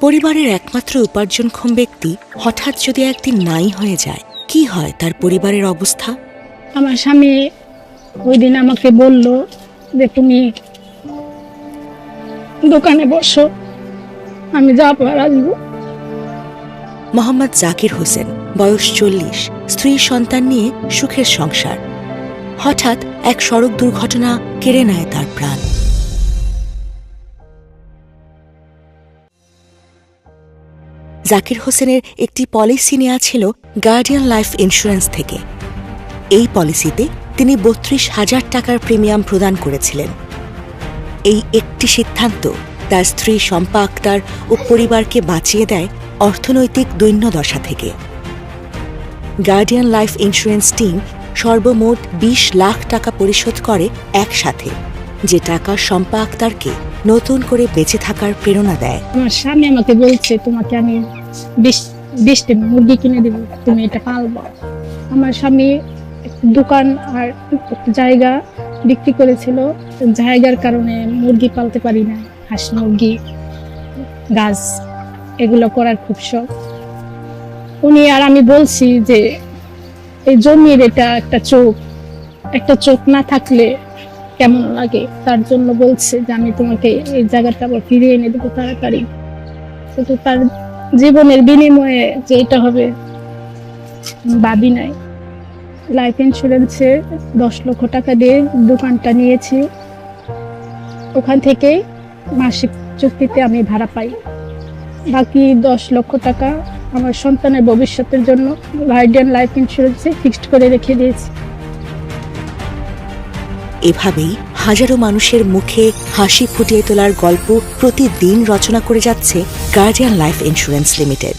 পরিবারের একমাত্র উপার্জনক্ষম ব্যক্তি হঠাৎ যদি একদিন নাই হয়ে যায়, কি হয় তার পরিবারের অবস্থা? আমার স্বামী ওই দিন আমাকে বলল যে তুমি দোকানে বসো, আমি যাবো আর আসবো। মোহাম্মদ জাকির হোসেন, বয়স 40, স্ত্রী সন্তান নিয়ে সুখের সংসার। হঠাৎ এক সড়ক দুর্ঘটনা কেড়ে নেয় তার প্রাণ। জাকির হোসেনের একটি পলিসি নেওয়া ছিল গার্ডিয়ান লাইফ ইন্স্যুরেন্স থেকে। এই পলিসিতে তিনি ৩২,০০০ টাকার প্রিমিয়াম প্রদান করেছিলেন। এই একটি সিদ্ধান্ত তার স্ত্রী শম্পা আক্তার ও পরিবারকে বাঁচিয়ে দেয় অর্থনৈতিক দৈন্যদশা থেকে। গার্ডিয়ান লাইফ ইন্স্যুরেন্স টিম সর্বমোট ২০ লাখ টাকা পরিশোধ করে একসাথে, যে টাকা শম্পা আক্তারকে নতুন করে বেঁচে থাকার প্রেরণা দেয়। আমার স্বামী আমাকে বলছে তোমাকে আমি ২০টি মুরগি কিনে দেবো, তুমি এটা পালবো। আমার স্বামী দোকান আর জায়গা বিক্রি করেছিল, জায়গার কারণে মুরগি পালতে পারি না। হাঁস মুরগি, গাছ এগুলো করার খুব শখ। উনি আর আমি বলছি যে এই জমির এটা একটা চোখ না থাকলে কেমন লাগে, তার জন্য বলছে যে আমি তোমাকে এই জায়গাটা আবার ফিরিয়ে এনে দেবো তাড়াতাড়ি। কিন্তু তার জীবনের বিনিময়ে যে এটা হবে ভাবি নাই। লাইফ ইন্স্যুরেন্সে ১০ লক্ষ টাকা দিয়ে দোকানটা নিয়েছি। ওখান থেকে মাসিক চুক্তিতে আমি ভাড়া পাই। বাকি ১০ লক্ষ টাকা আমার সন্তানের ভবিষ্যতের জন্য গার্ডিয়ান লাইফ ইন্স্যুরেন্সে ফিক্সড করে রেখে দিয়েছি। এভাবেই হাজারো মানুষের মুখে হাসি ফুটিয়ে তোলার গল্প প্রতিদিন রচনা করে যাচ্ছে গার্ডিয়ান লাইফ ইন্স্যুরেন্স লিমিটেড।